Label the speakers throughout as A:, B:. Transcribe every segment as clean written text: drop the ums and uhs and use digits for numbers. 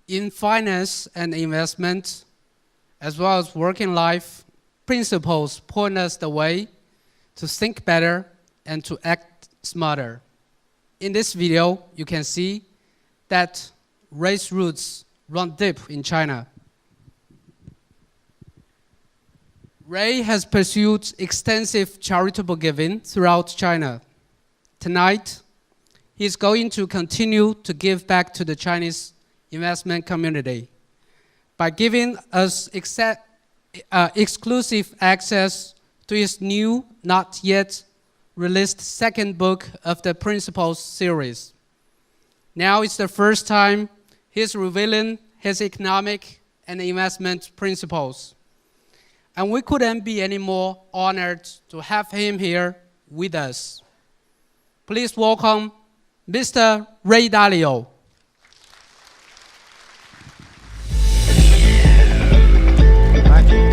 A: In finance and investment, as well as working life, principles point us the way to think better and to act smarter. In this video, you can see that Ray's roots run deep in China. Ray has pursued extensive charitable giving throughout China. Tonight, he is going to continue to give back to the Chinese investment community by giving us exclusive access to his new, not yet released second book of the Principles series. Now it's the first time he's revealing his economic and investment principles. And we couldn't be any more honored to have him here with us. Please welcome Mr. Ray Dario.
B: Thank you.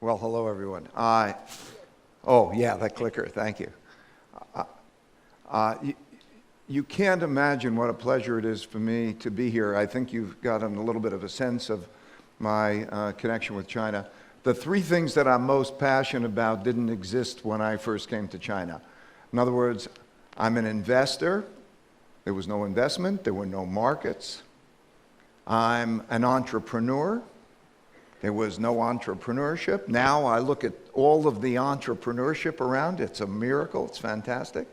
B: Well, hello, everyone. That clicker, thank you. You can't imagine what a pleasure it is for me to be here. I think you've gotten a little bit of a sense of my connection with China. The three things that I'm most passionate about didn't exist when I first came to China. In other words, I'm an investor. There was no investment. There were no markets. I'm an entrepreneur. There was no entrepreneurship. Now I look at all of the entrepreneurship around. It's a miracle. It's fantastic.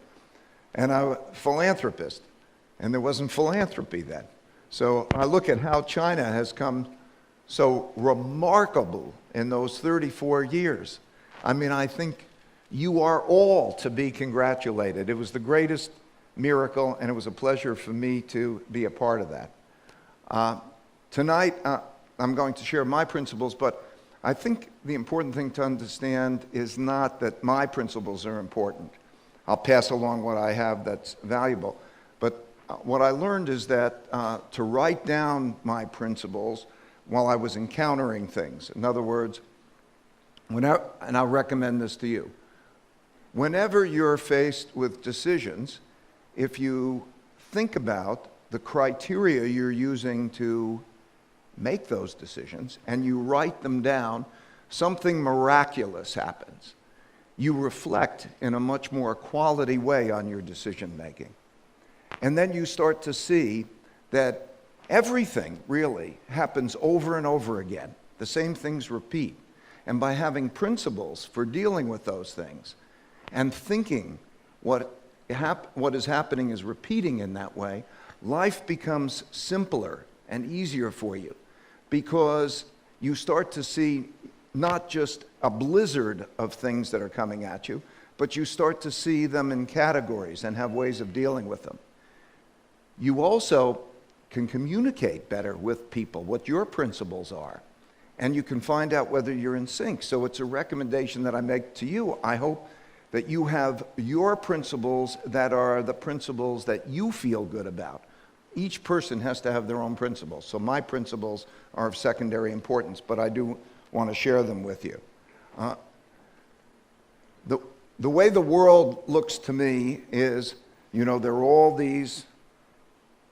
B: And I'm a philanthropist. And there wasn't philanthropy then. So I look at how China has come so remarkable in those 34 years. I mean, I think you are all to be congratulated. It was the greatest miracle, and it was a pleasure for me to be a part of that. Tonight, I'm going to share my principles, but I think the important thing to understand is not that my principles are important. I'll pass along what I have that's valuable. But what I learned is that to write down my principles while I was encountering things. In other words, and I'll recommend this to you. Whenever you're faced with decisions, if you think about the criteria you're using to make those decisions and you write them down, something miraculous happens. You reflect in a much more quality way on your decision making. And then you start to see that everything really happens over and over again. The same things repeat. And by having principles for dealing with those things and thinking what is happening is repeating in that way, life becomes simpler and easier for you because you start to see not just a blizzard of things that are coming at you, but you start to see them in categories and have ways of dealing with them. You also can communicate better with people what your principles are, and you can find out whether you're in sync. So it's a recommendation that I make to you. I hope that you have your principles that are the principles that you feel good about. Each person has to have their own principles. So my principles are of secondary importance, but I do want to share them with you. The way the world looks to me is, there are all these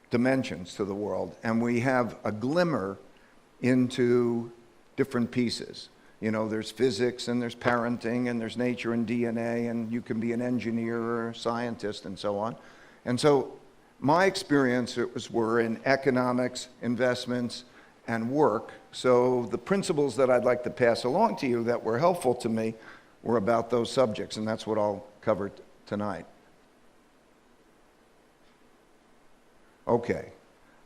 B: dimensions to the world, and we have a glimmer into different pieces. There's physics, and there's parenting, and there's nature and DNA, and you can be an engineer or a scientist and so on. And so my experiences were in economics, investments, and work. So the principles that I'd like to pass along to you that were helpful to me were about those subjects, and that's what I'll cover tonight. Okay,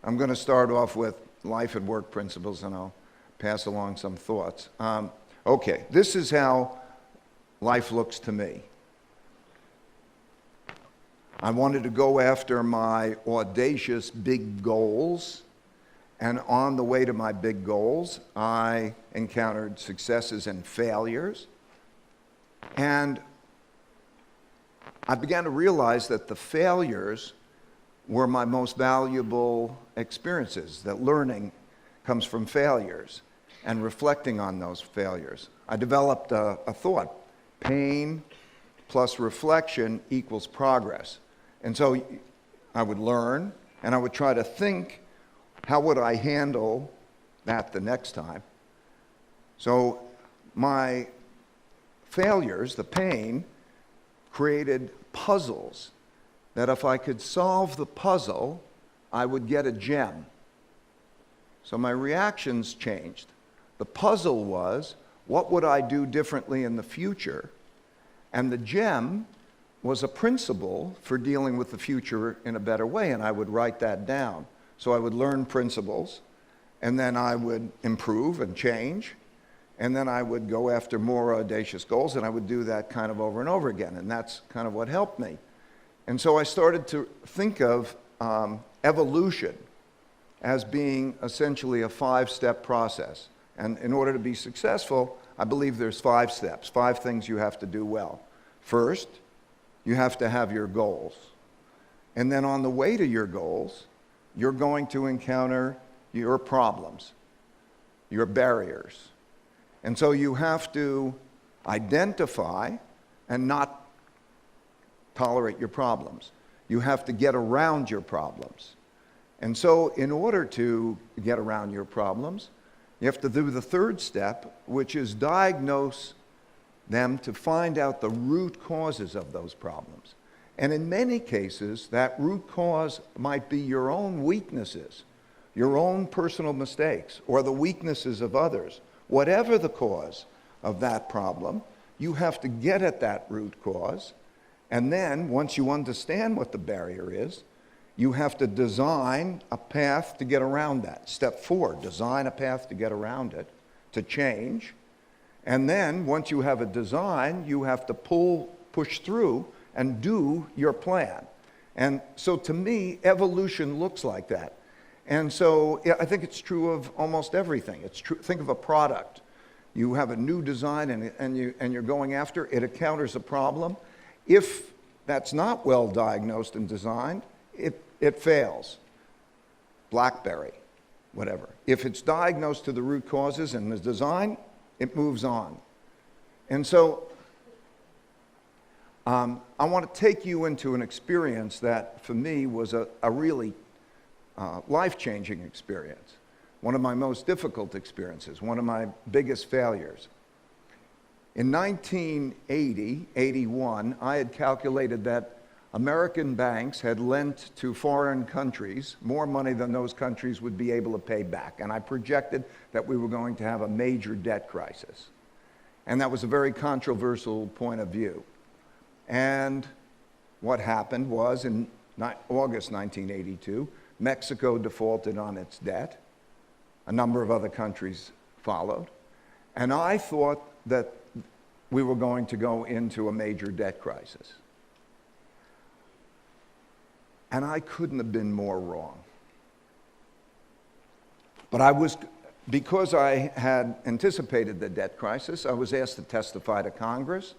B: I'm going to start off with life and work principles, and I'll pass along some thoughts. Okay, this is how life looks to me. I wanted to go after my audacious big goals, and on the way to my big goals, I encountered successes and failures, and I began to realize that the failures were my most valuable experiences, that learning comes from failures and reflecting on those failures. I developed a thought. pain plus reflection equals progress. And so I would learn, and I would try to think, how would I handle that the next time? So my failures, the pain, created puzzles that if I could solve the puzzle, I would get a gem. So my reactions changed. The puzzle was, what would I do differently in the future? And the gem was a principle for dealing with the future in a better way, and I would write that down. So I would learn principles, and then I would improve and change, and then I would go after more audacious goals, and I would do that kind of over and over again, and that's kind of what helped me. And so I started to think of evolution as being essentially a 5-step process. And in order to be successful, I believe there's 5 steps, 5 things you have to do well. First, you have to have your goals. And then on the way to your goals, you're going to encounter your problems, your barriers. And so you have to identify and not tolerate your problems. You have to get around your problems. And so in order to get around your problems, you have to do the 3rd step, which is diagnose them to find out the root causes of those problems. And in many cases, that root cause might be your own weaknesses, your own personal mistakes, or the weaknesses of others. Whatever the cause of that problem, you have to get at that root cause. And then, once you understand what the barrier is, you have to design a path to get around that. Step 4, design a path to get around it, to change. And then, once you have a design, you have to push through and do your plan. And so to me, evolution looks like that. And so I think it's true of almost everything. It's true. Think of a product. You have a new design and you're going after it, encounters a problem. If that's not well diagnosed and designed, it fails. BlackBerry, whatever. If it's diagnosed to the root causes and the design, it moves on. And so I want to take you into an experience that for me was a really life-changing experience. One of my most difficult experiences, one of my biggest failures. In 1980, 81, I had calculated that American banks had lent to foreign countries more money than those countries would be able to pay back. And I projected that we were going to have a major debt crisis. And that was a very controversial point of view. And what happened was in August 1982, Mexico defaulted on its debt. A number of other countries followed. And I thought that we were going to go into a major debt crisis. And I couldn't have been more wrong. But because I had anticipated the debt crisis, I was asked to testify to Congress.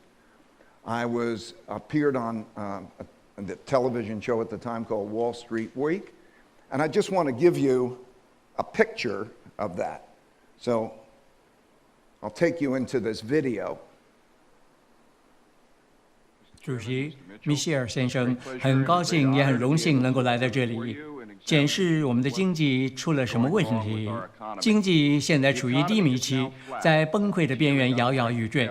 B: I appeared on the television show at the time called Wall Street Week. And I just want to give you a picture of that. So I'll take you into this video.
C: 主席米歇尔先生，很高兴也很荣幸能够来到这里，检视我们的经济出了什么问题。经济现在处于低迷期，在崩溃的边缘摇摇欲坠。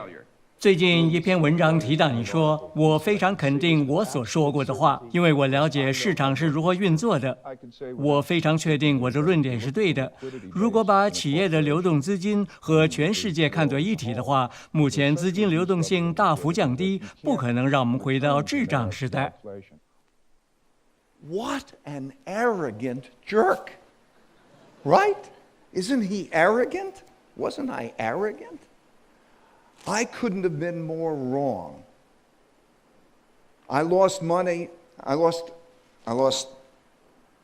C: 最近一篇文章提到你说，我非常肯定我所说过的话，因为我了解市场是如何运作的。我非常确定我的论点是对的。如果把企业的流动资金和全世界看作一体的话，目前资金流动性大幅降低，不可能让我们回到滞胀时代。
B: What an arrogant jerk, right? Isn't he arrogant? Wasn't I arrogant? I couldn't have been more wrong. I lost money. I lost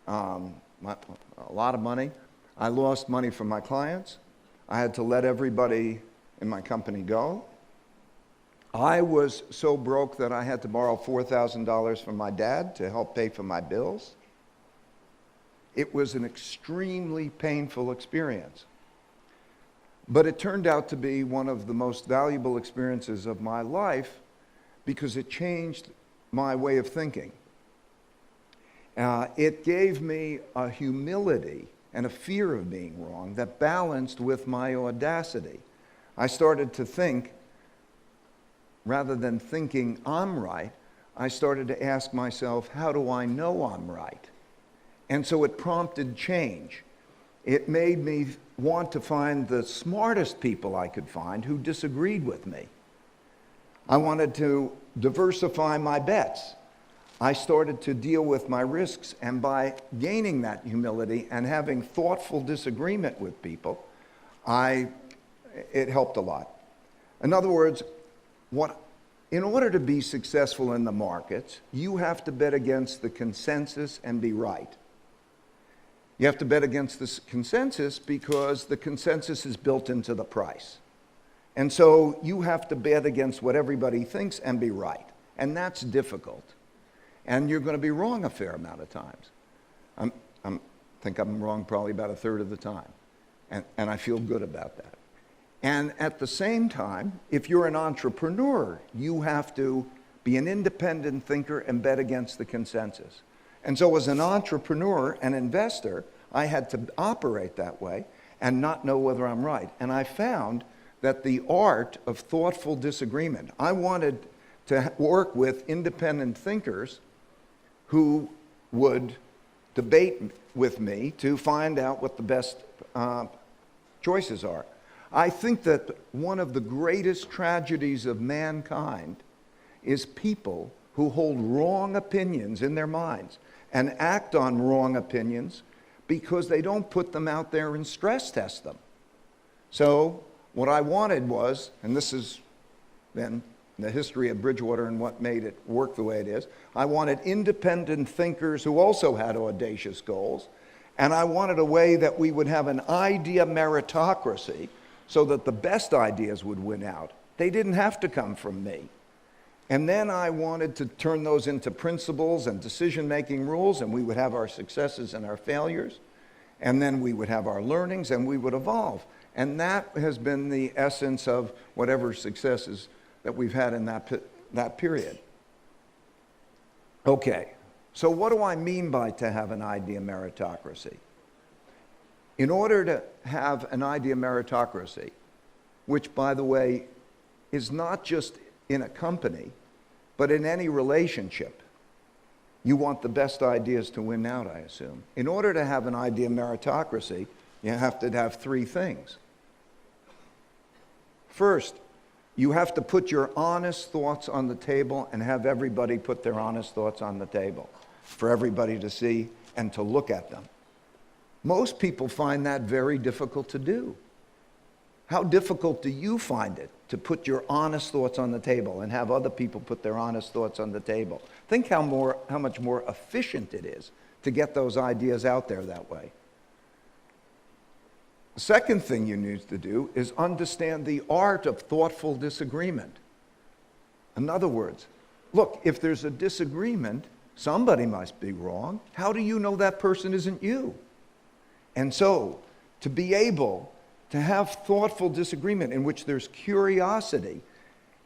B: a lot of money. I lost money from my clients. I had to let everybody in my company go. I was so broke that I had to borrow $4,000 from my dad to help pay for my bills. It was an extremely painful experience. But it turned out to be one of the most valuable experiences of my life because it changed my way of thinking. It gave me a humility and a fear of being wrong that balanced with my audacity. I started to think, rather than thinking I'm right, I started to ask myself, how do I know I'm right? And so it prompted change. It made me want to find the smartest people I could find who disagreed with me. I wanted to diversify my bets. I started to deal with my risks, and by gaining that humility and having thoughtful disagreement with people, it helped a lot. In other words, in order to be successful in the markets, you have to bet against the consensus and be right. You have to bet against the consensus because the consensus is built into the price. And so you have to bet against what everybody thinks and be right. And that's difficult. And you're going to be wrong a fair amount of times. I think I'm wrong probably about a third of the time. And I feel good about that. And at the same time, if you're an entrepreneur, you have to be an independent thinker and bet against the consensus. And so as an entrepreneur and investor, I had to operate that way and not know whether I'm right. And I found that the art of thoughtful disagreement, I wanted to work with independent thinkers who would debate with me to find out what the best choices are. I think that one of the greatest tragedies of mankind is people who hold wrong opinions in their minds and act on wrong opinions because they don't put them out there and stress test them. So what I wanted was, and this is then the history of Bridgewater and what made it work the way it is, I wanted independent thinkers who also had audacious goals, and I wanted a way that we would have an idea meritocracy so that the best ideas would win out. They didn't have to come from me. And then I wanted to turn those into principles and decision-making rules, and we would have our successes and our failures, and then we would have our learnings, and we would evolve. And that has been the essence of whatever successes that we've had in that period. Okay, so what do I mean by to have an idea meritocracy? In order to have an idea meritocracy, which, by the way, is not just in a company, but in any relationship, you want the best ideas to win out, I assume. In order to have an idea meritocracy, you have to have three things. First, you have to put your honest thoughts on the table and have everybody put their honest thoughts on the table for everybody to see and to look at them. Most people find that very difficult to do. How difficult do you find it to put your honest thoughts on the table and have other people put their honest thoughts on the table? Think how much more efficient it is to get those ideas out there that way. The second thing you need to do is understand the art of thoughtful disagreement. In other words, look, if there's a disagreement, somebody must be wrong. How do you know that person isn't you? And so, to be able to have thoughtful disagreement in which there's curiosity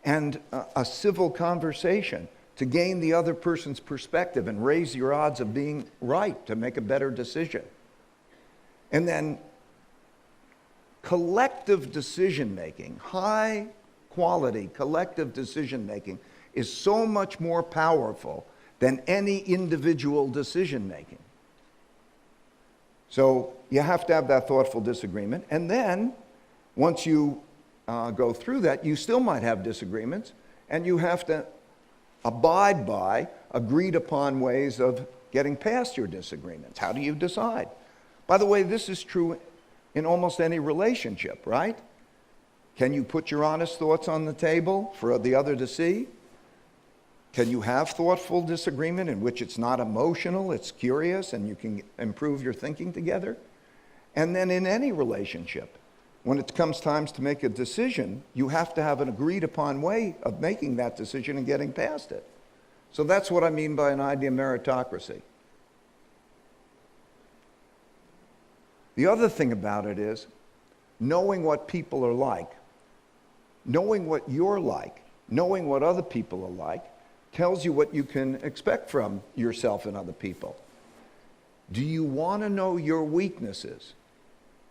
B: and a civil conversation to gain the other person's perspective and raise your odds of being right to make a better decision. And then collective decision-making, high-quality collective decision-making is so much more powerful than any individual decision-making. So you have to have that thoughtful disagreement. And then, once you go through that, you still might have disagreements, and you have to abide by agreed-upon ways of getting past your disagreements. How do you decide? By the way, this is true in almost any relationship, right? Can you put your honest thoughts on the table for the other to see? Can you have thoughtful disagreement in which it's not emotional, it's curious, and you can improve your thinking together? And then in any relationship, when it comes times to make a decision, you have to have an agreed upon way of making that decision and getting past it. So that's what I mean by an idea meritocracy. The other thing about it is, knowing what people are like, knowing what you're like, knowing what other people are like, tells you what you can expect from yourself and other people. Do you want to know your weaknesses?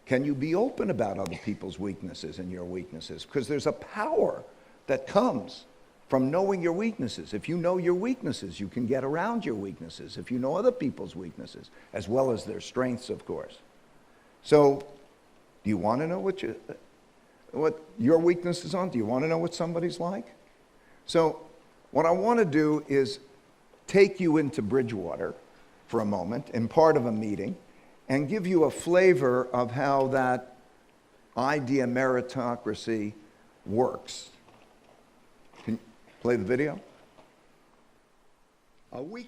B: Can you be open about other people's weaknesses and your weaknesses? Because there's a power that comes from knowing your weaknesses. If you know your weaknesses, you can get around your weaknesses. If you know other people's weaknesses, as well as their strengths, of course. So, do you want to know what your weaknesses are? Do you want to know what somebody's like? So, what I want to do is take you into Bridgewater for a moment in part of a meeting and give you a flavor of how that idea meritocracy works. Can you play the video?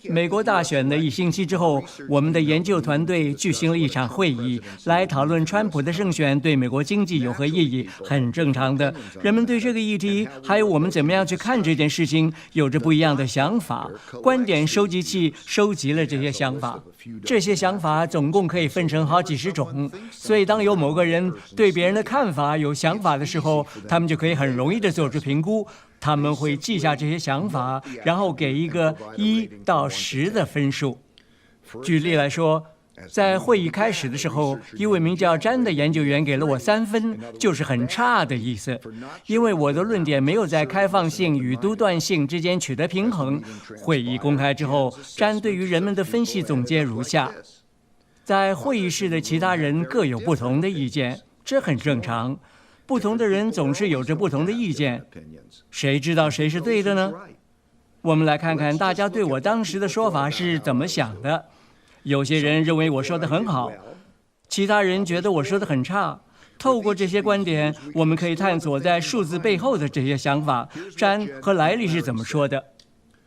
C: 美国大选的1星期之后，我们的研究团队举行了一场会议，来讨论川普的胜选对美国经济有何意义。很正常的，人们对这个议题，还有我们怎么样去看这件事情，有着不一样的想法。观点收集器收集了这些想法，这些想法总共可以分成好几十种。所以，当有某个人对别人的看法有想法的时候，他们就可以很容易地做出评估。他们会记下这些想法，然后给一个1到10的分数。举例来说，在会议开始的时候，一位名叫詹的研究员给了我3分，就是很差的意思，因为我的论点没有在开放性与独断性之间取得平衡。会议公开之后，詹对于人们的分析总结如下：在会议室的其他人各有不同的意见，这很正常。不同的人总是有着不同的意见，谁知道谁是对的呢？我们来看看大家对我当时的说法是怎么想的。有些人认为我说得很好，其他人觉得我说得很差。透过这些观点，我们可以探索在数字背后的这些想法，詹和莱利是怎么说的。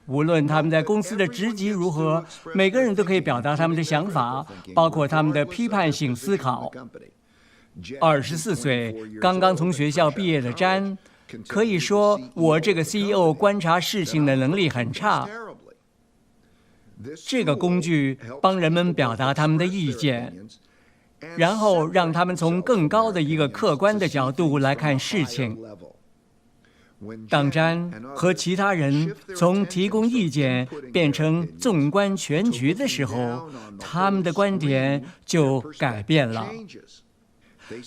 C: 无论他们在公司的职级如何，每个人都可以表达他们的想法，包括他们的批判性思考。24岁，刚刚从学校毕业的詹，可以说我这个 CEO 观察事情的能力很差。这个工具帮人们表达他们的意见，然后让他们从更高的一个客观的角度来看事情。当詹和其他人从提供意见变成纵观全局的时候，他们的观点就改变了。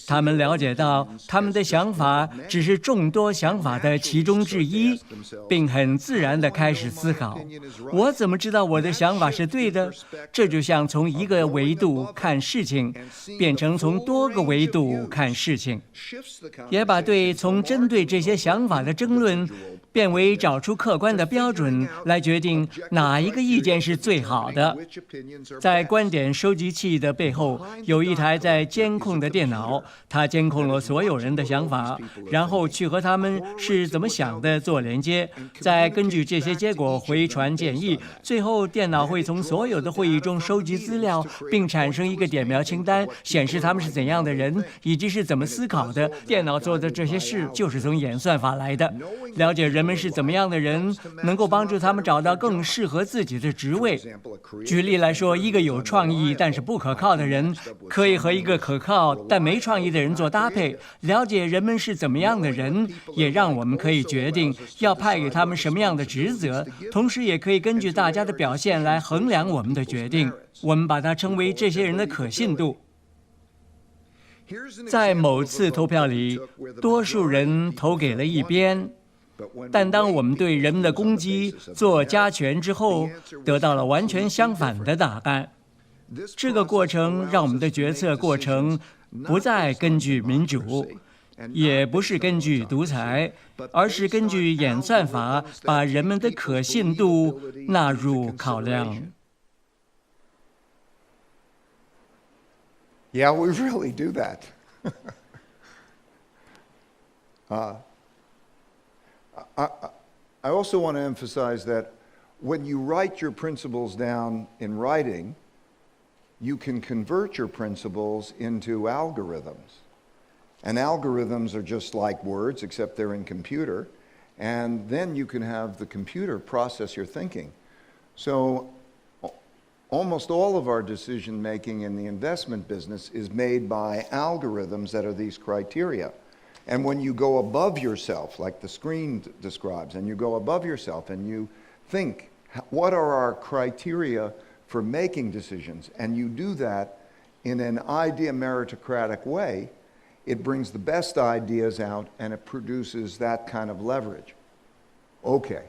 C: 他们了解到，他们的想法只是众多想法的其中之一，并很自然地开始思考：我怎么知道我的想法是对的？这就像从一个维度看事情，变成从多个维度看事情，也把从针对这些想法的争论，变为找出客观的标准来决定哪一个意见是最好的。在观点收集器的背后，有一台在监控的电脑。他监控了所有人的想法，然后去和他们是怎么想的做连接，再根据这些结果回传建议。最后，电脑会从所有的会议中收集资料，并产生一个点描清单，显示他们是怎样的人，以及是怎么思考的。电脑做的这些事就是从演算法来的。了解人们是怎么样的人，能够帮助他们找到更适合自己的职位。举例来说，一个有创意但是不可靠的人，可以和一个可靠但没创意的人做搭配。了解人们是怎么样的人，也让我们可以决定要派给他们什么样的职责，同时也可以根据大家的表现来衡量我们的决定。我们把它称为这些人的可信度。在某次投票里，多数人投给了一边，但当我们对人们的攻击做加权之后，得到了完全相反的答案。这个过程让我们的决策过程不再根据民主，也不是根据独裁，而是根据演算法把人们的可信度纳入考量。
B: Yeah, we really do that. I also want to emphasize that when you write your principles down in writing, you can convert your principles into algorithms. And algorithms are just like words, except they're in computer. And then you can have the computer process your thinking. So almost all of our decision making in the investment business is made by algorithms that are these criteria. And when you go above yourself, like the screen describes, and you go above yourself and you think, what are our criteria for making decisions? And you do that in an idea meritocratic way, it brings the best ideas out and it produces that kind of leverage. Okay,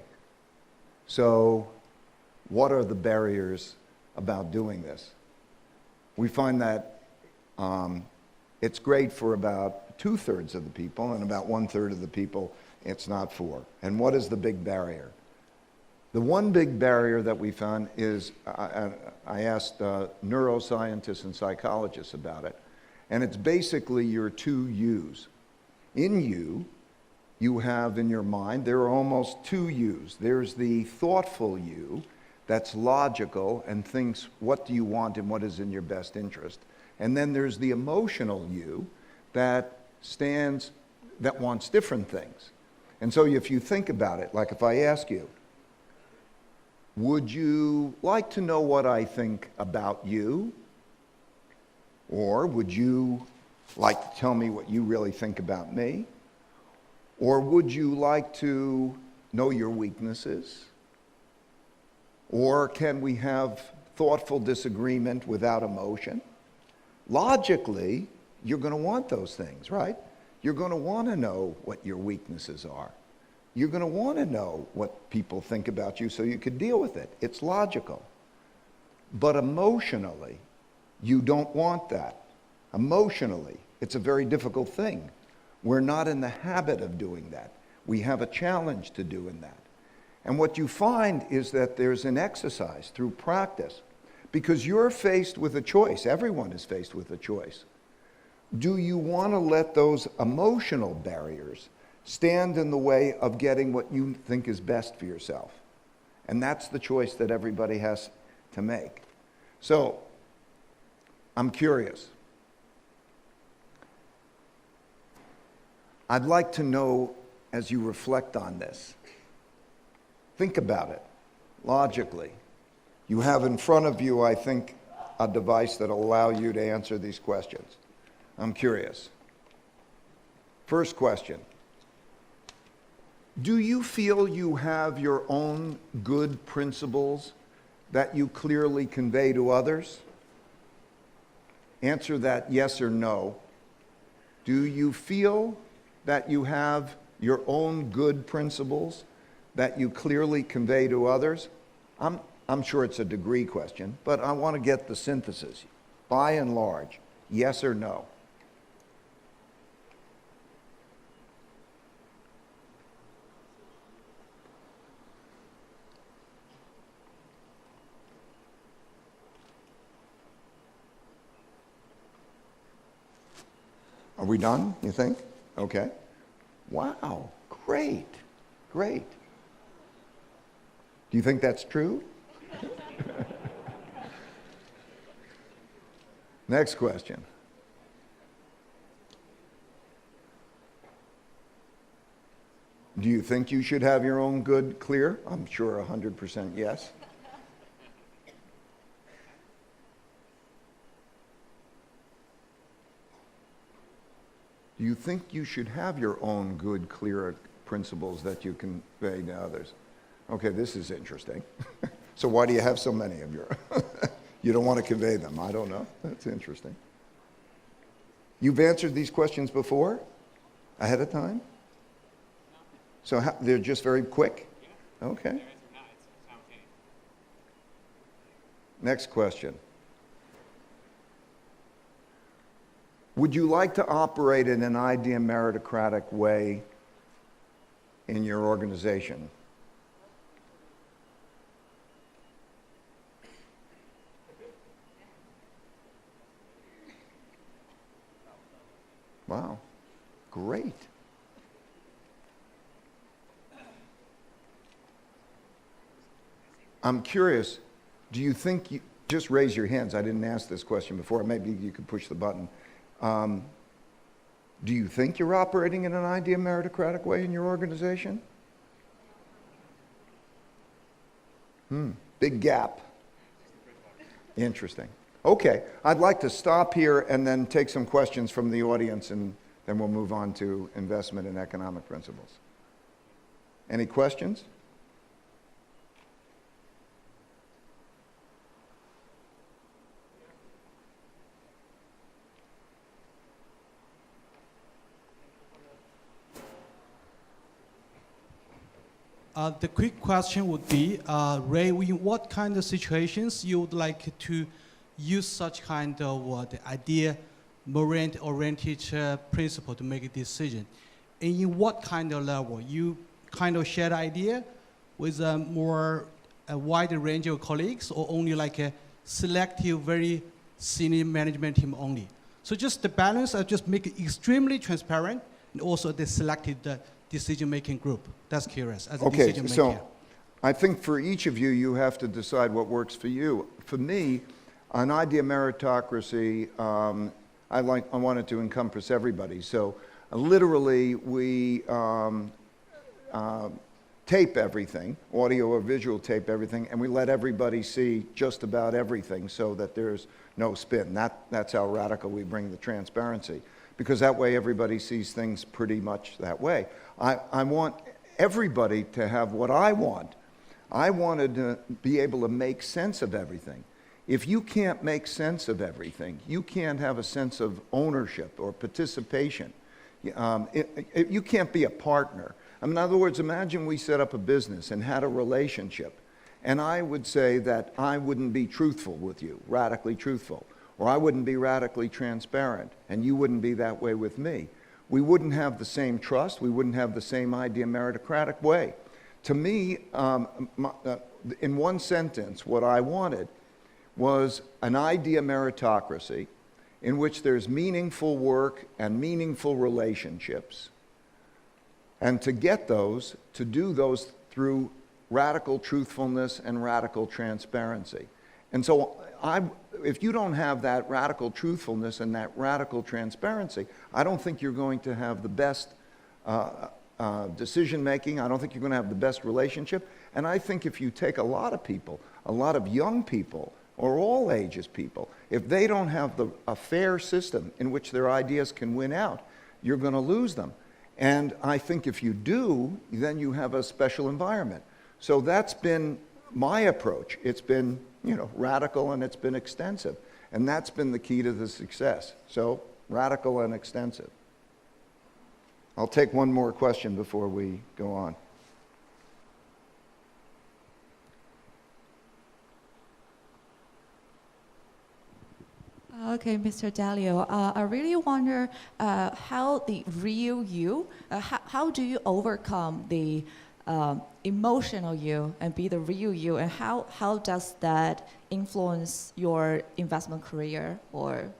B: so what are the barriers about doing this? We find that it's great for about 2/3 of the people, and about 1/3 of the people it's not for. And what is the big barrier? The one big barrier that we found is, I asked neuroscientists and psychologists about it, and it's basically your two yous. In you have in your mind, there are almost two yous. There's the thoughtful you that's logical and thinks, what do you want and what is in your best interest? And then there's the emotional you that wants different things. And so if you think about it, like if I ask you, would you like to know what I think about you? Or would you like to tell me what you really think about me? Or would you like to know your weaknesses? Or can we have thoughtful disagreement without emotion? Logically, you're going to want those things, right? You're going to want to know what your weaknesses are. You're going to want to know what people think about you so you can deal with it. It's logical. But emotionally, you don't want that. Emotionally, it's a very difficult thing. We're not in the habit of doing that. We have a challenge to doing that. And what you find is that there's an exercise through practice, because you're faced with a choice. Everyone is faced with a choice. Do you want to let those emotional barriers stand in the way of getting what you think is best for yourself? And that's the choice that everybody has to make. So, I'm curious. I'd like to know, as you reflect on this, think about it logically. You have in front of you, I think, a device that'll allow you to answer these questions. I'm curious. First question. Do you feel you have your own good principles that you clearly convey to others? Answer that yes or no. Do you feel that you have your own good principles that you clearly convey to others? I'm sure it's a degree question, but I want to get the synthesis. By and large, yes or no? Are we done, you think? Okay. Wow, great, great. Do you think that's true? Next question. Do you think you should have your own good clear? I'm sure 100% yes. Do you think you should have your own good, clear principles that you convey to others? Okay, this is interesting. So why do you have so many of your? You don't want to convey them. I don't know. That's interesting. You've answered these questions before, ahead of time? So they're just very quick? Okay. Next question. Would you like to operate in an idea meritocratic way in your organization? Wow, great. I'm curious, do you think you, just raise your hands, I didn't ask this question before, maybe you could push the button. Do you think you're operating in an idea meritocratic way in your organization? Big gap. Interesting. Okay, I'd like to stop here and then take some questions from the audience, and then we'll move on to investment and economic principles. Any questions?
D: The quick question would be, Ray, in what kind of situations you would like to use such kind of the idea-oriented principle to make a decision? And in what kind of level? You kind of share the idea with a wider range of colleagues, or only like a selective, very senior management team only? So just the balance of just make it extremely transparent, and also the selected decision-making group. That's curious, as a decision maker.
B: So I think for each of you, you have to decide what works for you. For me, an idea meritocracy, I wanted to encompass everybody. So literally, we tape everything, audio or visual tape everything, and we let everybody see just about everything so that there's no spin. That's how radical we bring the transparency, because that way everybody sees things pretty much that way. I want everybody to have what I want. I wanted to be able to make sense of everything. If you can't make sense of everything, you can't have a sense of ownership or participation. You can't be a partner. I mean, in other words, imagine we set up a business and had a relationship, and I would say that I wouldn't be truthful with you, radically truthful, or I wouldn't be radically transparent, and you wouldn't be that way with me. We wouldn't have the same trust. We wouldn't have the same idea meritocratic way. To me, in one sentence, what I wanted was an idea meritocracy in which there's meaningful work and meaningful relationships. And to get those, to do those through radical truthfulness and radical transparency. And so if you don't have that radical truthfulness and that radical transparency, I don't think you're going to have the best decision making. I don't think you're going to have the best relationship. And I think if you take a lot of people, a lot of young people, or all ages people, if they don't have a fair system in which their ideas can win out, you're going to lose them. And I think if you do, then you have a special environment. So that's been my approach. It's been, radical, and it's been extensive. And that's been the key to the success. So radical and extensive. I'll take one more question before we go on.
E: Okay, Mr. Dario, I really wonder how the real you, how do you overcome the emotional you and be the real you, and how does that influence your investment career or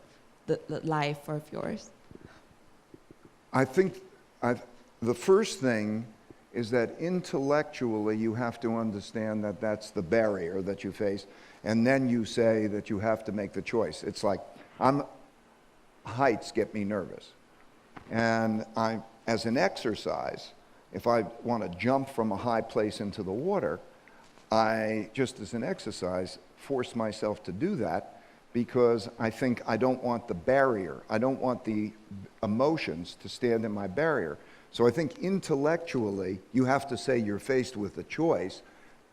E: the life of yours?
B: I think the first thing is that intellectually you have to understand that that's the barrier that you face, and then you say that you have to make the choice. It's like, heights get me nervous. And as an exercise, if I want to jump from a high place into the water, I, just as an exercise, force myself to do that because I think I don't want the barrier. I don't want the emotions to stand in my barrier. So I think intellectually, you have to say you're faced with a choice.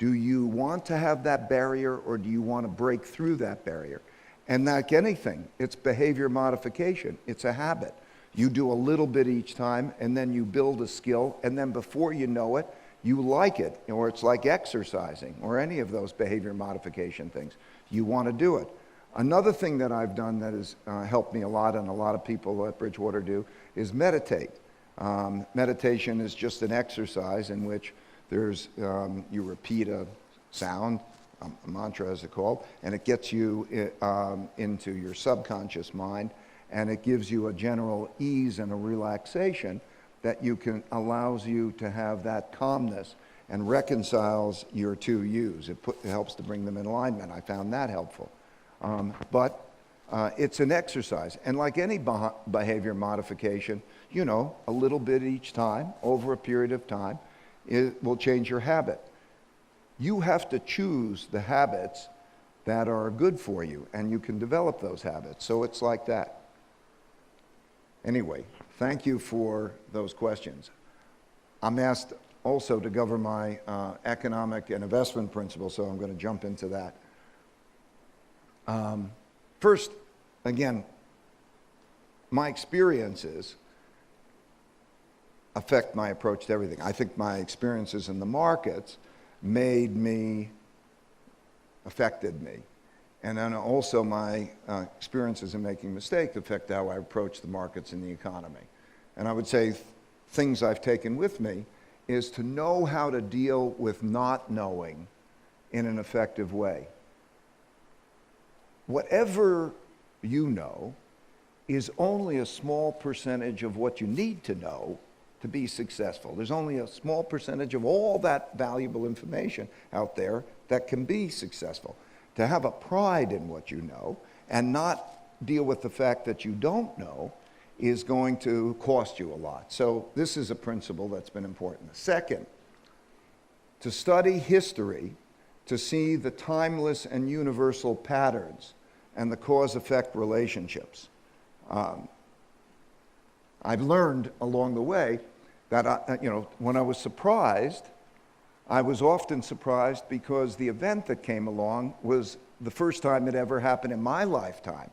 B: Do you want to have that barrier, or do you want to break through that barrier? And like anything, it's behavior modification. It's a habit. You do a little bit each time, and then you build a skill, and then before you know it, you like it. Or it's like exercising, or any of those behavior modification things. You want to do it. Another thing that I've done that has helped me a lot, and a lot of people at Bridgewater do, is meditate. Meditation is just an exercise in which you repeat a sound, a mantra as it's called, and it gets you into your subconscious mind, and it gives you a general ease and a relaxation that allows you to have that calmness and reconciles your two yous. It helps to bring them in alignment. I found that helpful. But it's an exercise, and like any behavior modification, a little bit each time, over a period of time, it will change your habit. You have to choose the habits that are good for you, and you can develop those habits. So it's like that. Anyway, thank you for those questions. I'm asked also to cover my economic and investment principles, so I'm going to jump into that. First, again, my experiences affect my approach to everything. I think my experiences in the markets affected me. And then also my experiences in making mistakes affect how I approach the markets and the economy. And I would say things I've taken with me is to know how to deal with not knowing in an effective way. Whatever you know is only a small percentage of what you need to know to be successful. There's only a small percentage of all that valuable information out there that can be successful. To have a pride in what you know and not deal with the fact that you don't know is going to cost you a lot. So this is a principle that's been important. Second, to study history to see the timeless and universal patterns and the cause-effect relationships. I've learned along the way that when I was surprised, I was often surprised because the event that came along was the first time it ever happened in my lifetime.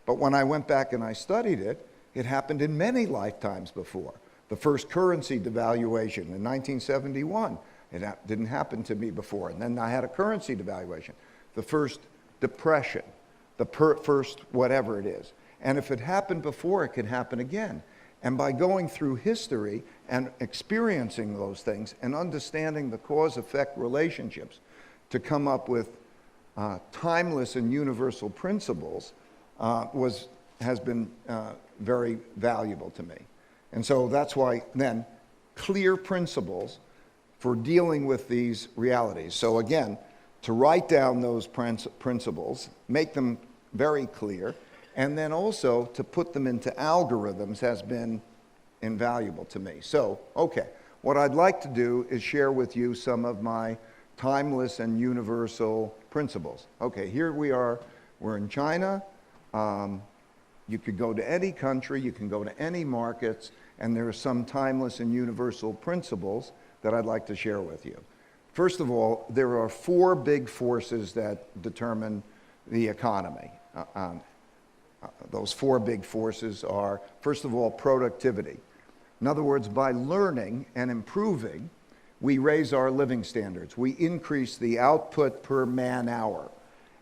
B: But when I went back and I studied it, it happened in many lifetimes before. The first currency devaluation in 1971, it didn't happen to me before. And then I had a currency devaluation. The first depression, the first whatever it is. And if it happened before, it can happen again. And by going through history and experiencing those things and understanding the cause-effect relationships to come up with timeless and universal principles has been very valuable to me. And so that's why then clear principles for dealing with these realities. So again, to write down those principles, make them very clear, and then also to put them into algorithms has been invaluable to me. So, okay, what I'd like to do is share with you some of my timeless and universal principles. Okay, here we are, we're in China. You could go to any country, you can go to any markets, and there are some timeless and universal principles that I'd like to share with you. First of all, there are four big forces that determine the economy. Those four big forces are, first of all, productivity. In other words, by learning and improving, we raise our living standards. We increase the output per man hour.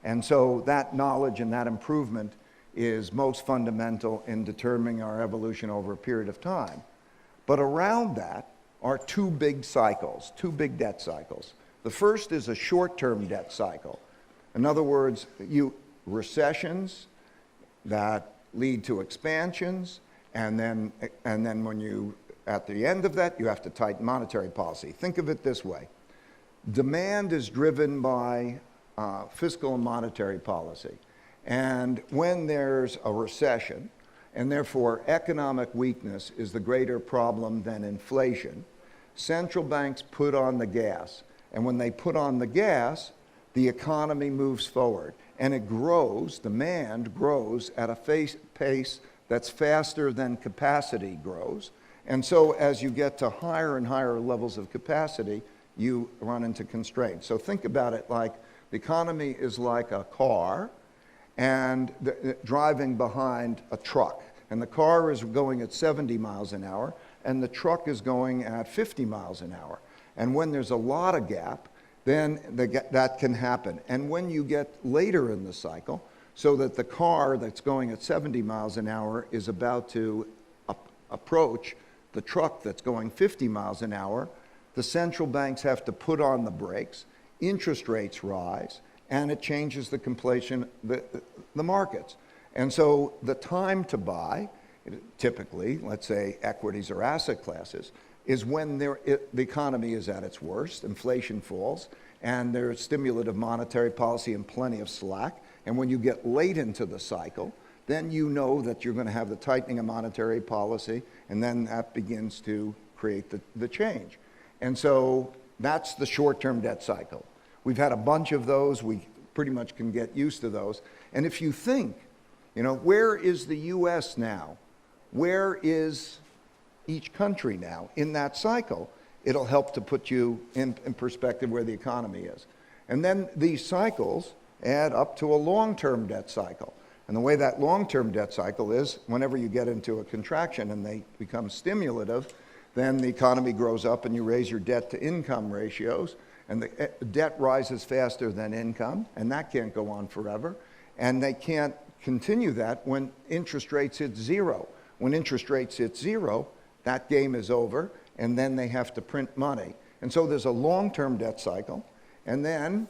B: And so that knowledge and that improvement is most fundamental in determining our evolution over a period of time. But around that are two big cycles, two big debt cycles. The first is a short-term debt cycle. In other words, recessions that lead to expansions, and then when you, at the end of that, you have to tighten monetary policy. Think of it this way. Demand is driven by fiscal and monetary policy. And when there's a recession, and therefore economic weakness is the greater problem than inflation, central banks put on the gas. And when they put on the gas, the economy moves forward. And it grows, demand grows at a pace that's faster than capacity grows. And so as you get to higher and higher levels of capacity, you run into constraints. So think about it like the economy is like a car and driving behind a truck. And the car is going at 70 miles an hour, and the truck is going at 50 miles an hour. And when there's a lot of gap, then that can happen. And when you get later in the cycle, so that the car that's going at 70 miles an hour is about to approach the truck that's going 50 miles an hour, the central banks have to put on the brakes, interest rates rise, and it changes the completion, the markets. And so the time to buy, typically, let's say equities or asset classes, is when the economy is at its worst, inflation falls, and there's stimulative monetary policy and plenty of slack. And when you get late into the cycle, then you know that you're going to have the tightening of monetary policy, and then that begins to create the change. And so that's the short-term debt cycle. We've had a bunch of those. We pretty much can get used to those. And if you think, where is the US now? Where is each country now in that cycle? It'll help to put you in perspective where the economy is. And then these cycles add up to a long-term debt cycle. And the way that long-term debt cycle is, whenever you get into a contraction and they become stimulative, then the economy grows up and you raise your debt-to-income ratios, and the debt rises faster than income, and that can't go on forever. And they can't continue that when interest rates hit zero. When interest rates hit zero, that game is over, and then they have to print money. And so there's a long-term debt cycle, and then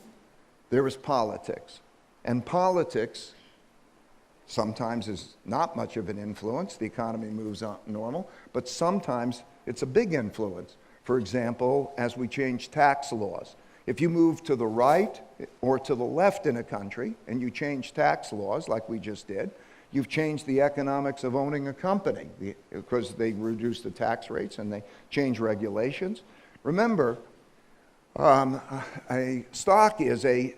B: there is politics. And politics sometimes is not much of an influence. The economy moves on normal, but sometimes it's a big influence. For example, as we change tax laws. If you move to the right or to the left in a country and you change tax laws like we just did, you've changed the economics of owning a company because they reduce the tax rates and they change regulations. Remember, a stock is a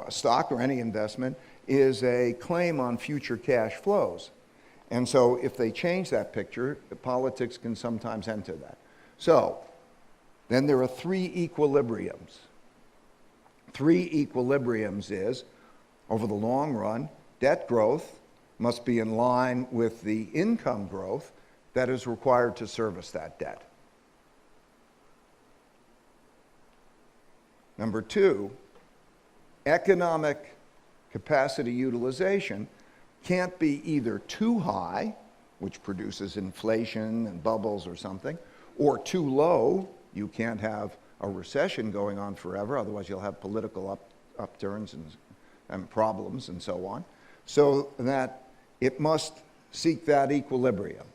B: stock or any investment is a claim on future cash flows. And so if they change that picture, the politics can sometimes enter that. So then there are three equilibriums. Three equilibriums is, over the long run, debt growth must be in line with the income growth that is required to service that debt. Number two, economic capacity utilization can't be either too high, which produces inflation and bubbles or something, or too low. You can't have a recession going on forever, otherwise you'll have political upturns and problems and so on. So that it must seek that equilibrium.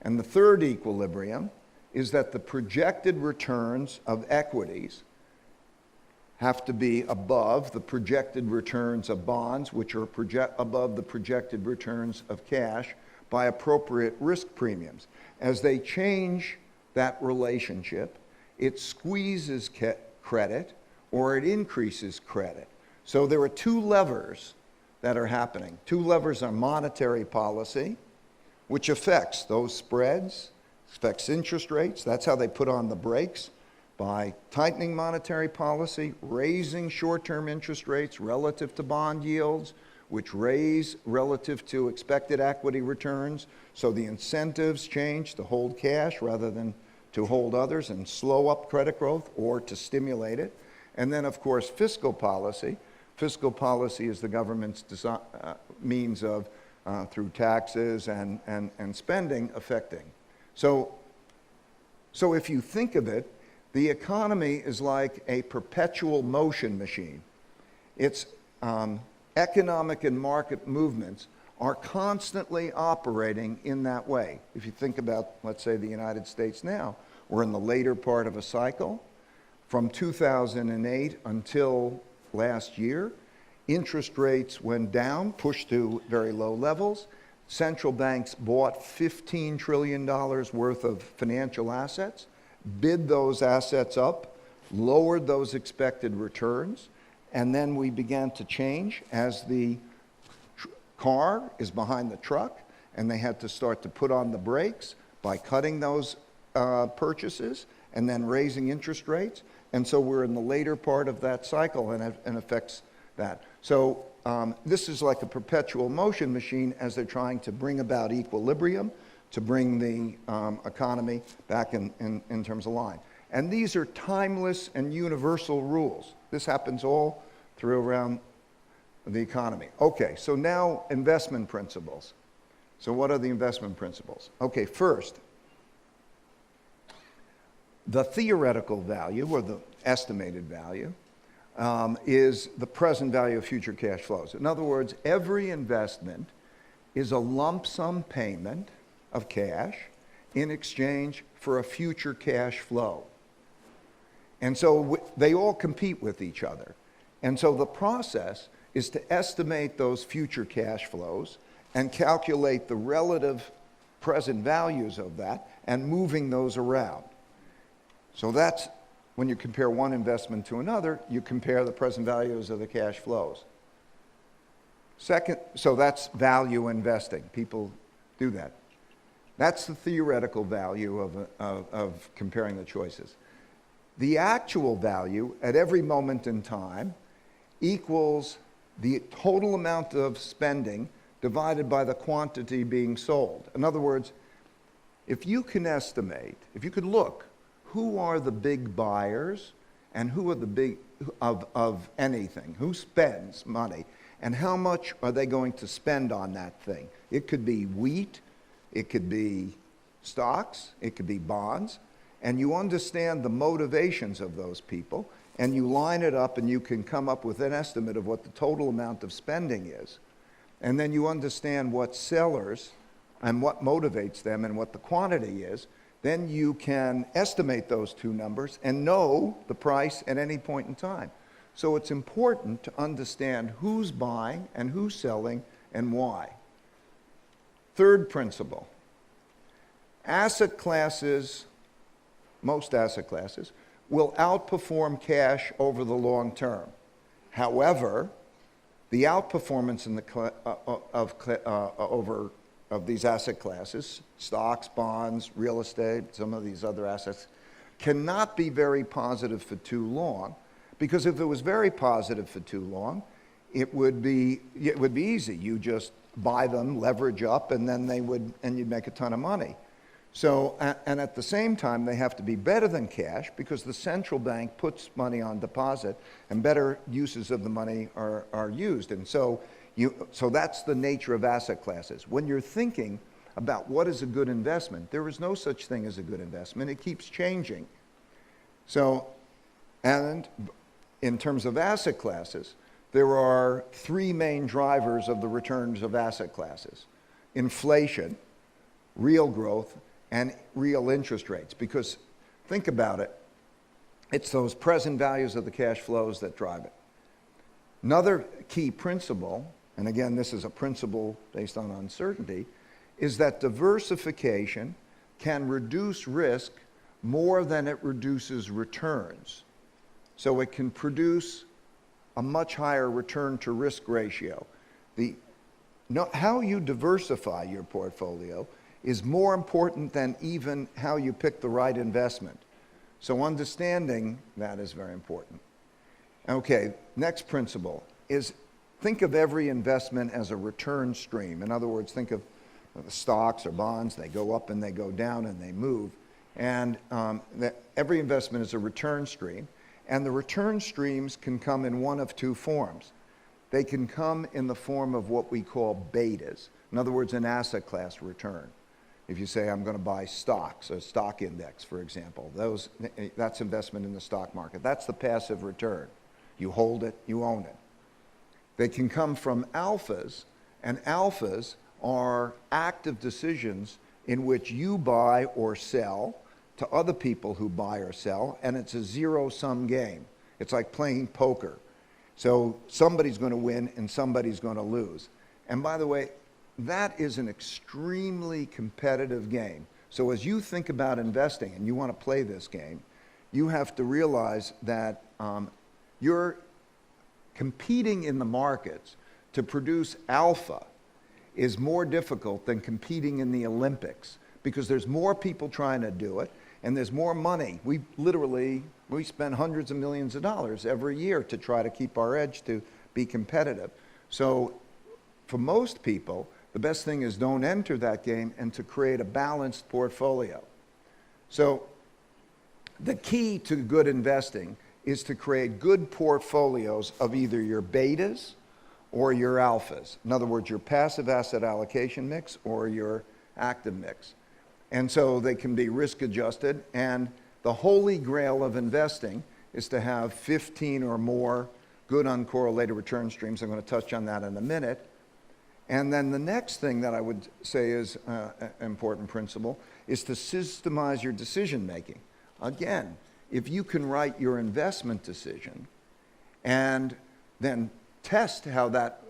B: And the third equilibrium is that the projected returns of equities have to be above the projected returns of bonds, which are above the projected returns of cash by appropriate risk premiums. As they change that relationship, it squeezes credit or it increases credit. So there are two levers that are happening. Two levers are monetary policy, which affects those spreads, affects interest rates. That's how they put on the brakes, by tightening monetary policy, raising short-term interest rates relative to bond yields, which raise relative to expected equity returns. So the incentives change to hold cash rather than to hold others and slow up credit growth or to stimulate it. And then, of course, fiscal policy. Fiscal policy is the government's means of, through taxes and spending, affecting. So if you think of it, the economy is like a perpetual motion machine. Its economic and market movements are constantly operating in that way. If you think about, let's say, the United States now, we're in the later part of a cycle. From 2008 until last year, interest rates went down, pushed to very low levels. Central banks bought $15 trillion worth of financial assets, bid those assets up, lowered those expected returns, and then we began to change as the car is behind the truck, and they had to start to put on the brakes by cutting those purchases and then raising interest rates. And so we're in the later part of that cycle and affects that. So this is like a perpetual motion machine as they're trying to bring about equilibrium, to bring the economy back in terms of line. And these are timeless and universal rules. This happens all through around the economy. Okay, so now investment principles. So what are the investment principles? Okay, first, the theoretical value, or the estimated value, is the present value of future cash flows. In other words, every investment is a lump sum payment of cash in exchange for a future cash flow. And so they all compete with each other. And so the process is to estimate those future cash flows and calculate the relative present values of that and moving those around. So that's when you compare one investment to another, you compare the present values of the cash flows. Second, so that's value investing. People do that. That's the theoretical value of comparing the choices. The actual value at every moment in time equals the total amount of spending divided by the quantity being sold. In other words, if you can estimate, if you could look, who are the big buyers and who are the big of anything, who spends money, and how much are they going to spend on that thing? It could be wheat, it could be stocks, it could be bonds, and you understand the motivations of those people, and you line it up and you can come up with an estimate of what the total amount of spending is. And then you understand what sellers and what motivates them and what the quantity is. Then you can estimate those two numbers and know the price at any point in time. So it's important to understand who's buying and who's selling and why. Third principle, asset classes, most asset classes, will outperform cash over the long term. However, the outperformance in the of these asset classes, stocks, bonds, real estate, some of these other assets, cannot be very positive for too long, because if it was very positive for too long, it would be easy. You just buy them, leverage up, and then you'd make a ton of money. So, and at the same time, they have to be better than cash because the central bank puts money on deposit and better uses of the money are used. And so that's the nature of asset classes. When you're thinking about what is a good investment, there is no such thing as a good investment. It keeps changing. So, and in terms of asset classes, there are three main drivers of the returns of asset classes: inflation, real growth, and real interest rates. Because think about it, it's those present values of the cash flows that drive it. Another key principle, and again, this is a principle based on uncertainty, is that diversification can reduce risk more than it reduces returns. So it can produce a much higher return to risk ratio. How you diversify your portfolio is more important than even how you pick the right investment. So understanding that is very important. Okay, next principle is think of every investment as a return stream. In other words, think of stocks or bonds, they go up and they go down and they move. And every investment is a return stream. And the return streams can come in one of two forms. They can come in the form of what we call betas. In other words, an asset class return. If you say, I'm going to buy stocks, a stock index, for example, that's investment in the stock market. That's the passive return. You hold it, you own it. They can come from alphas, and alphas are active decisions in which you buy or sell to other people who buy or sell, and it's a zero-sum game. It's like playing poker. So somebody's going to win and somebody's going to lose. And by the way, that is an extremely competitive game. So as you think about investing and you want to play this game, you have to realize that you're competing in the markets to produce alpha is more difficult than competing in the Olympics, because there's more people trying to do it and there's more money. We spend hundreds of millions of dollars every year to try to keep our edge to be competitive. So for most people, the best thing is don't enter that game and to create a balanced portfolio. So the key to good investing is to create good portfolios of either your betas or your alphas. In other words, your passive asset allocation mix or your active mix. And so they can be risk adjusted, and the holy grail of investing is to have 15 or more good uncorrelated return streams. I'm going to touch on that in a minute. And then the next thing that I would say is an important principle is to systemize your decision making. Again, if you can write your investment decision and then test how that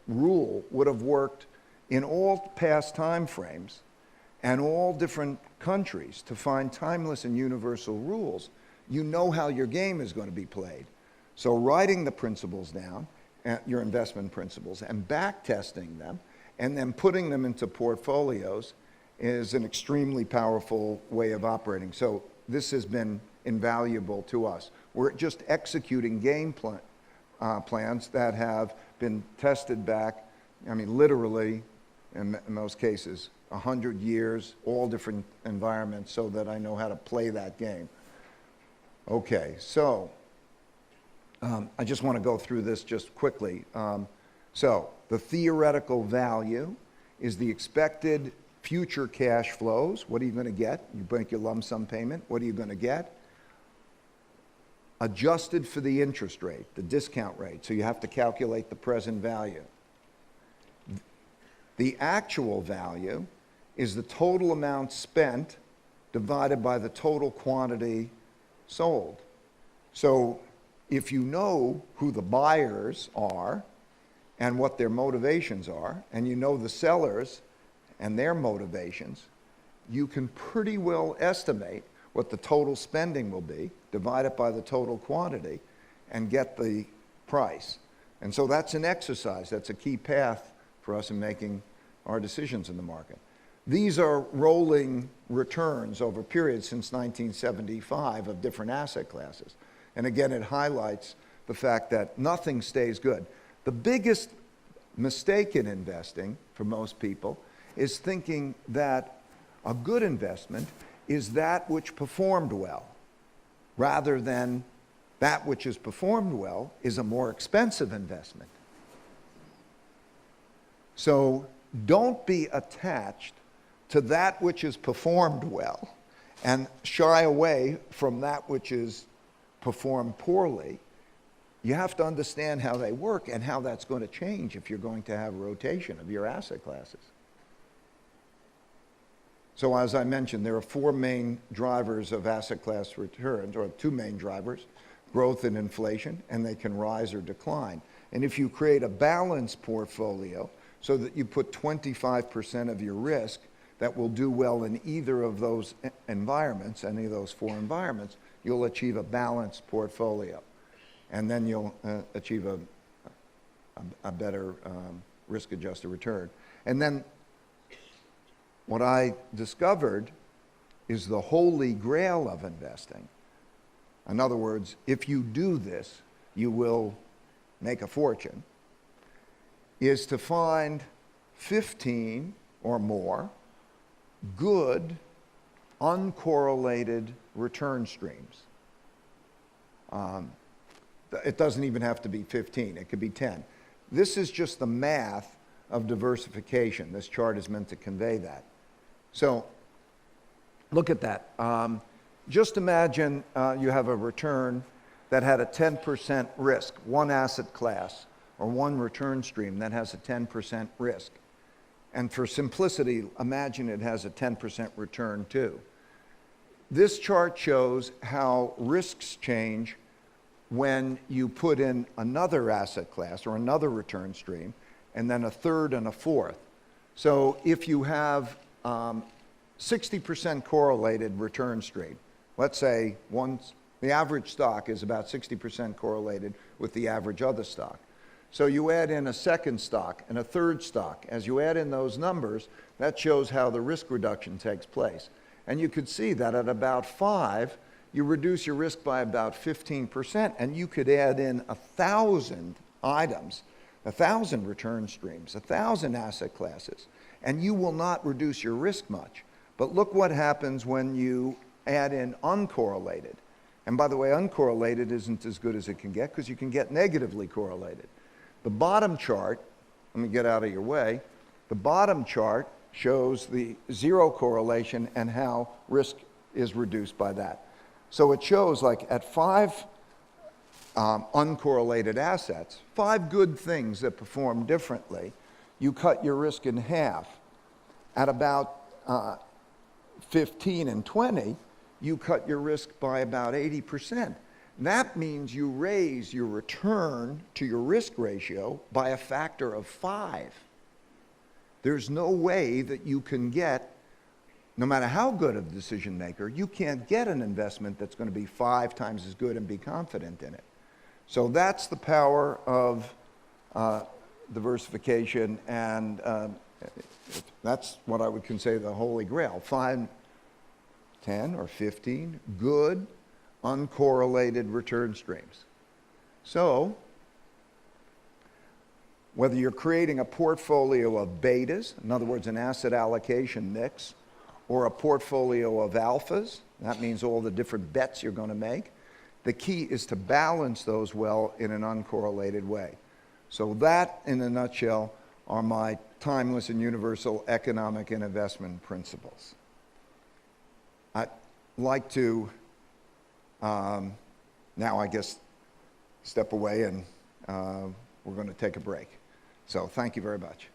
B: rule would have worked in all past time frames and all different countries to find timeless and universal rules, you know how your game is going to be played. So writing the principles down, your investment principles, and back testing them, and then putting them into portfolios is an extremely powerful way of operating. So this has been invaluable to us. We're just executing game plans that have been tested back, I mean, literally, in most cases, 100 years, all different environments, so that I know how to play that game. Okay, so I just want to go through this just quickly. So the theoretical value is the expected future cash flows. What are you going to get? You make your lump sum payment. What are you going to get? Adjusted for the interest rate, the discount rate. So you have to calculate the present value. The actual value is the total amount spent divided by the total quantity sold. So if you know who the buyers are and what their motivations are, and you know the sellers and their motivations, you can pretty well estimate what the total spending will be, divide it by the total quantity, and get the price. And so that's an exercise. That's a key path for us in making our decisions in the market. These are rolling returns over periods since 1975 of different asset classes. And again, it highlights the fact that nothing stays good. The biggest mistake in investing for most people is thinking that a good investment is that which performed well, rather than that which has performed well is a more expensive investment. So don't be attached to that which has performed well and shy away from that which has performed poorly. You have to understand how they work and how that's going to change if you're going to have a rotation of your asset classes. So as I mentioned, there are four main drivers of asset class returns, or two main drivers, growth and inflation, and they can rise or decline. And if you create a balanced portfolio so that you put 25% of your risk that will do well in either of those environments, any of those four environments, you'll achieve a balanced portfolio. And then you'll achieve a better risk-adjusted return. And then what I discovered is the holy grail of investing. In other words, if you do this, you will make a fortune, is to find 15 or more good, uncorrelated return streams. It doesn't even have to be 15, it could be 10. This is just the math of diversification. This chart is meant to convey that. So look at that. Just imagine you have a return that had a 10% risk, one asset class or one return stream that has a 10% risk. And for simplicity, imagine it has a 10% return too. This chart shows how risks change when you put in another asset class or another return stream, and then a third and a fourth. So if you have 60% correlated return stream, let's say the average stock is about 60% correlated with the average other stock. So you add in a second stock and a third stock. As you add in those numbers, that shows how the risk reduction takes place. And you could see that at about 5, you reduce your risk by about 15%, and you could add in 1,000 items, 1,000 return streams, 1,000 asset classes, and you will not reduce your risk much. But look what happens when you add in uncorrelated. And by the way, uncorrelated isn't as good as it can get because you can get negatively correlated. The bottom chart, let me get out of your way, the bottom chart shows the zero correlation and how risk is reduced by that. So it shows like at 5 uncorrelated assets, 5 good things that perform differently, you cut your risk in half. At about 15 and 20, you cut your risk by about 80%. That means you raise your return to your risk ratio by a factor of 5. There's no way that you can get no matter how good of a decision maker, you can't get an investment that's going to be 5 times as good and be confident in it. So that's the power of diversification, and that's what I would consider the holy grail. Find 10 or 15 good, uncorrelated return streams. So, whether you're creating a portfolio of betas, in other words, an asset allocation mix, or a portfolio of alphas, that means all the different bets you're going to make, the key is to balance those well in an uncorrelated way. So that, in a nutshell, are my timeless and universal economic and investment principles. I'd like to now, I guess, step away, and we're going to take a break. So thank you very much.